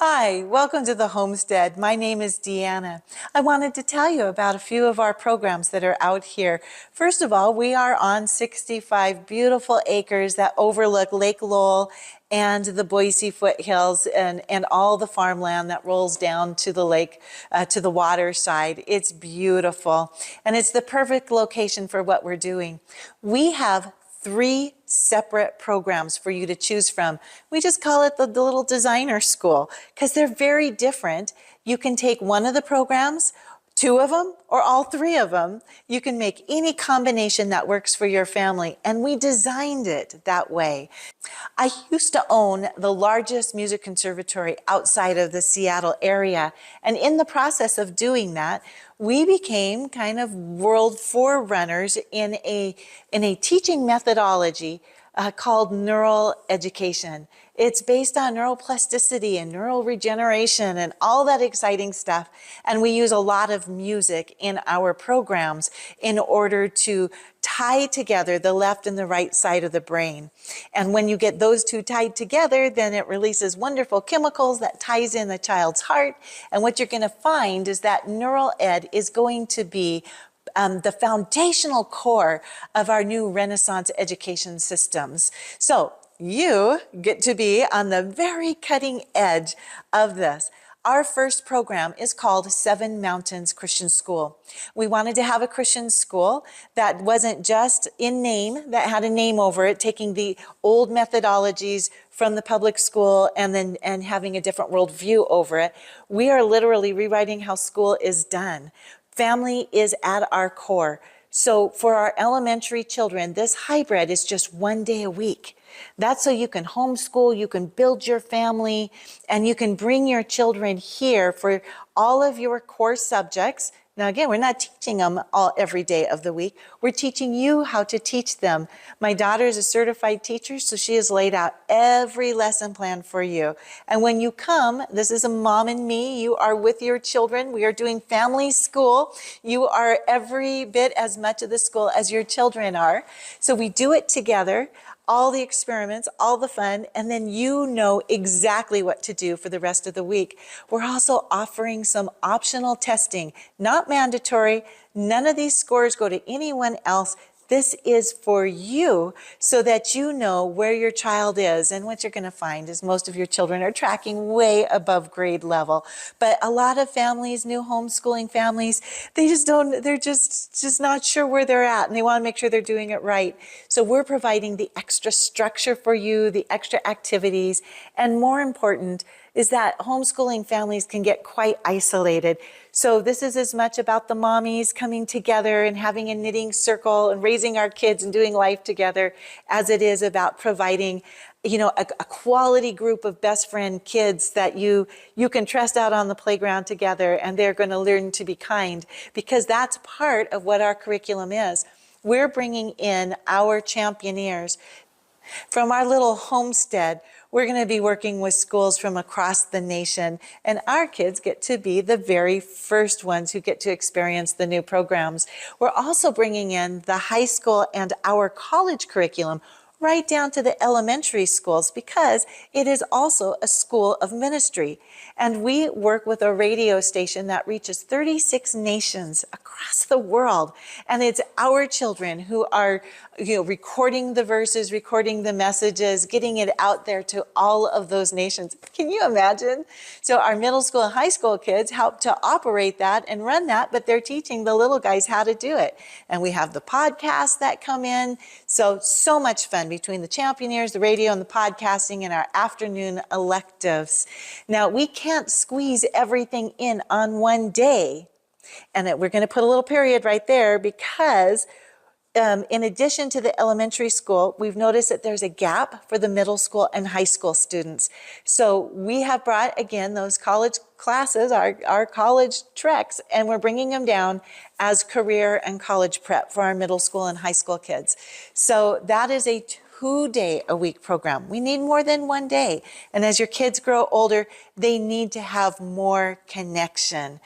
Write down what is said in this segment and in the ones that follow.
Hi, welcome to the Homestead. My name is Deanna. I wanted to tell you about a few of our programs that are out here. First of all, we are on 65 beautiful acres that overlook Lake Lowell and the Boise foothills and all the farmland that rolls down to the lake, to the water side. It's beautiful, and it's the perfect location for what we're doing. We have 3 separate programs for you to choose from. We just call it the little designer school because they're very different. You can take one of the programs, 2 of them, or all 3 of them. You can make any combination that works for your family, and we designed it that way. I used to own the largest music conservatory outside of the Seattle area, and in the process of doing that, we became kind of world forerunners in a teaching methodology called neural education. It's based on neuroplasticity and neural regeneration and all that exciting stuff. And we use a lot of music in our programs in order to tie together the left and the right side of the brain. And when you get those 2 tied together, then it releases wonderful chemicals that ties in the child's heart. And what you're going to find is that neural ed is going to be the foundational core of our new Renaissance education systems. So you get to be on the very cutting edge of this. Our first program is called Seven Mountains Christian School. We wanted to have a Christian school that wasn't just in name, that had a name over it, taking the old methodologies from the public school and having a different worldview over it. We are literally rewriting how school is done. Family is at our core. So for our elementary children, this hybrid is just 1 day a week. That's so you can homeschool, you can build your family, and you can bring your children here for all of your core subjects. Now again, we're not teaching them every day of the week. We're teaching you how to teach them. My daughter is a certified teacher, so she has laid out every lesson plan for you. And when you come, this is a mom and me, you are with your children. We are doing family school. You are every bit as much of the school as your children are. So we do it together. All the experiments, all the fun, and then you know exactly what to do for the rest of the week. We're also offering some optional testing, not mandatory. None of these scores go to anyone else. This is for you so that you know where your child is. And what you're going to find is most of your children are tracking way above grade level. But a lot of families, new homeschooling families, they're just not sure where they're at, and they want to make sure they're doing it right. So we're providing the extra structure for you, the extra activities, and more important is that homeschooling families can get quite isolated. So this is as much about the mommies coming together and having a knitting circle and raising our kids and doing life together as it is about providing, a quality group of best friend kids that you can trust out on the playground together, and they're going to learn to be kind, because that's part of what our curriculum is. We're bringing in our championeers. From our little homestead, we're going to be working with schools from across the nation, and our kids get to be the very first ones who get to experience the new programs. We're also bringing in the high school and our college curriculum right down to the elementary schools, because it is also a school of ministry. And we work with a radio station that reaches 36 nations across the world. And it's our children who are, recording the verses, recording the messages, getting it out there to all of those nations. Can you imagine? So our middle school and high school kids help to operate that and run that, but they're teaching the little guys how to do it. And we have the podcasts that come in. So much fun between the championeers, the radio, and the podcasting, and our afternoon electives. Now, we can't squeeze everything in on one day. And we're going to put a little period right there, because in addition to the elementary school, we've noticed that there's a gap for the middle school and high school students. So we have brought, again, those college classes, our college treks, and we're bringing them down as career and college prep for our middle school and high school kids. So that is a 2-day-a-week program. We need more than 1 day. And as your kids grow older, they need to have more connection.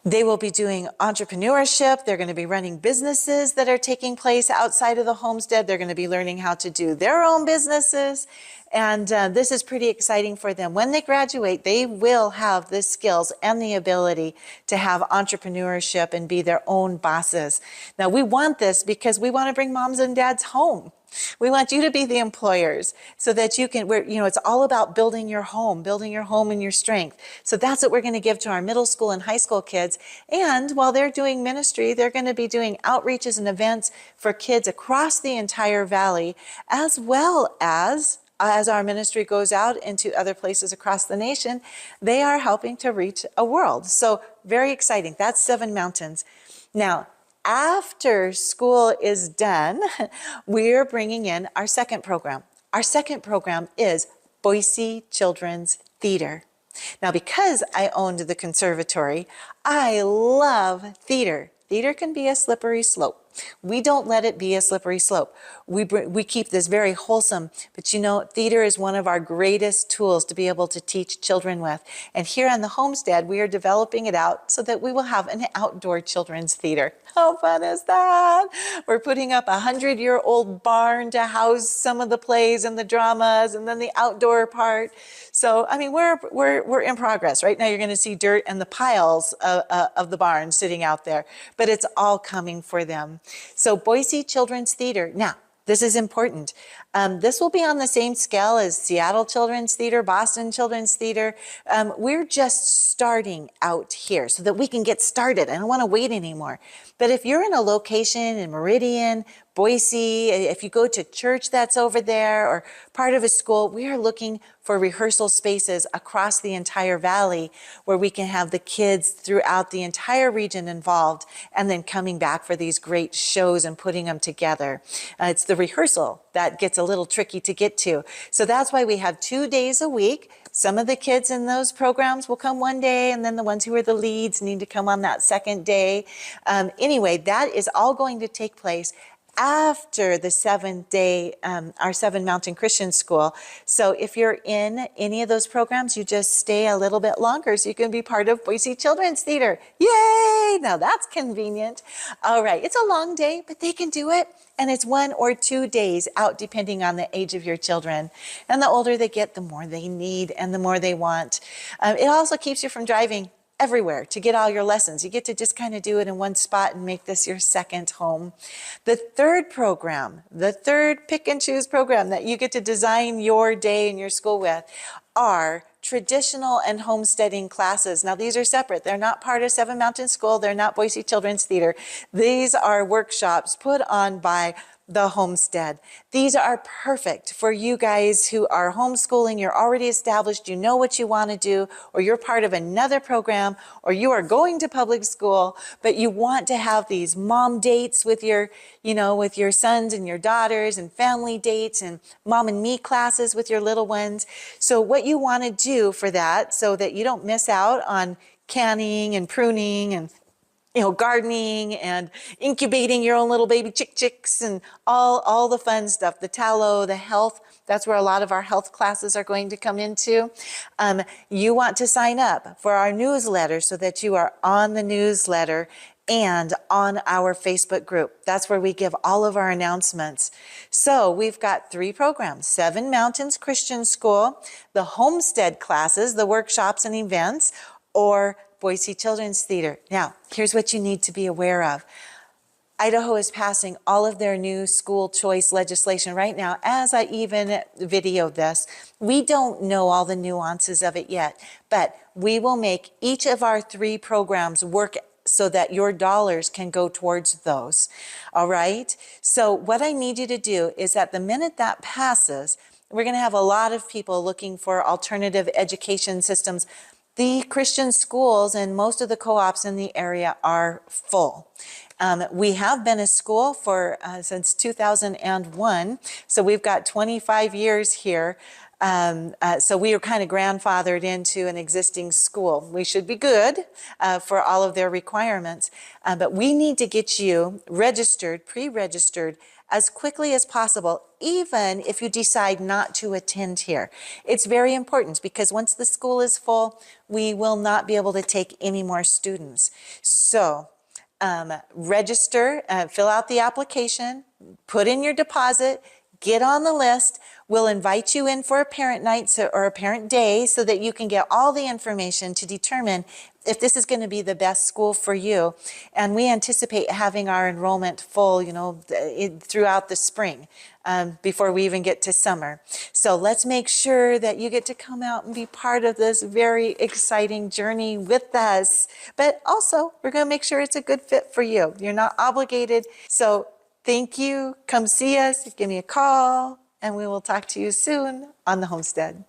They will be doing entrepreneurship. They're going to be running businesses that are taking place outside of the homestead. They're going to be learning how to do their own businesses. And this is pretty exciting for them. When they graduate, they will have the skills and the ability to have entrepreneurship and be their own bosses. Now, we want this because we want to bring moms and dads home. We want you to be the employers so that you can, it's all about building your home and your strength. So that's what we're going to give to our middle school and high school kids. And while they're doing ministry, they're going to be doing outreaches and events for kids across the entire valley, as well as our ministry goes out into other places across the nation, they are helping to reach a world. So very exciting. That's 7 Mountains. Now, after school is done, we're bringing in our second program. Our second program is Boise Children's Theater. Now, because I owned the conservatory, I love theater. Theater can be a slippery slope. We don't let it be a slippery slope. We keep this very wholesome, but theater is one of our greatest tools to be able to teach children with. And here on the homestead, we are developing it out so that we will have an outdoor children's theater. How fun is that? We're putting up a 100-year-old barn to house some of the plays and the dramas, and then the outdoor part. So, we're in progress. Right now, you're going to see dirt and the piles of the barn sitting out there, but it's all coming for them. So Boise Children's Theater. Now, this is important. This will be on the same scale as Seattle Children's Theater, Boston Children's Theater. We're just starting out here so that we can get started. I don't want to wait anymore. But if you're in a location in Meridian, Boise, if you go to church that's over there or part of a school, we are looking for rehearsal spaces across the entire valley where we can have the kids throughout the entire region involved and then coming back for these great shows and putting them together. It's the rehearsal that gets a little tricky to get to. So that's why we have 2 days a week. Some of the kids in those programs will come one day, and then the ones who are the leads need to come on that second day. Anyway, that is all going to take place after the 7th day, our 7 Mountain Christian School. So if you're in any of those programs, you just stay a little bit longer so you can be part of Boise Children's Theater. Yay! Now that's convenient. All right, it's a long day, but they can do it. And it's 1 or 2 days out depending on the age of your children. And the older they get, the more they need and the more they want. It also keeps you from driving everywhere to get all your lessons. You get to just kind of do it in one spot and make this your second home. The third program, the third pick and choose program that you get to design your day in your school with are traditional and homesteading classes. Now, these are separate. They're not part of 7 Mountain School. They're not Boise Children's Theater. These are workshops put on by the Homestead. These are perfect for you guys who are homeschooling, you're already established, you know what you want to do, or you're part of another program, or you are going to public school, but you want to have these mom dates with your sons and your daughters, and family dates and mom and me classes with your little ones. So what you want to do for that, so that you don't miss out on canning and pruning and gardening and incubating your own little baby chicks and all the fun stuff, the tallow, the health. That's where a lot of our health classes are going to come into. You want to sign up for our newsletter so that you are on the newsletter and on our Facebook group. That's where we give all of our announcements. So we've got 3 programs: 7 Mountains Christian School, the Homestead classes, the workshops and events, or Boise Children's Theater. Now, here's what you need to be aware of. Idaho is passing all of their new school choice legislation right now as I even videoed this. We don't know all the nuances of it yet, but we will make each of our 3 programs work so that your dollars can go towards those. All right? So what I need you to do is that the minute that passes, we're going to have a lot of people looking for alternative education systems. The Christian schools and most of the co-ops in the area are full. We have been a school for since 2001, so we've got 25 years here. So we are kind of grandfathered into an existing school. We should be good for all of their requirements, but we need to get you registered, pre-registered as quickly as possible, even if you decide not to attend here. It's very important because once the school is full, we will not be able to take any more students. So register, fill out the application, put in your deposit, get on the list. We'll invite you in for a parent night or a parent day so that you can get all the information to determine if this is going to be the best school for you. And we anticipate having our enrollment full, throughout the spring before we even get to summer. So let's make sure that you get to come out and be part of this very exciting journey with us. But also, we're going to make sure it's a good fit for you. You're not obligated. So thank you. Come see us. Give me a call. And we will talk to you soon on the Homestead.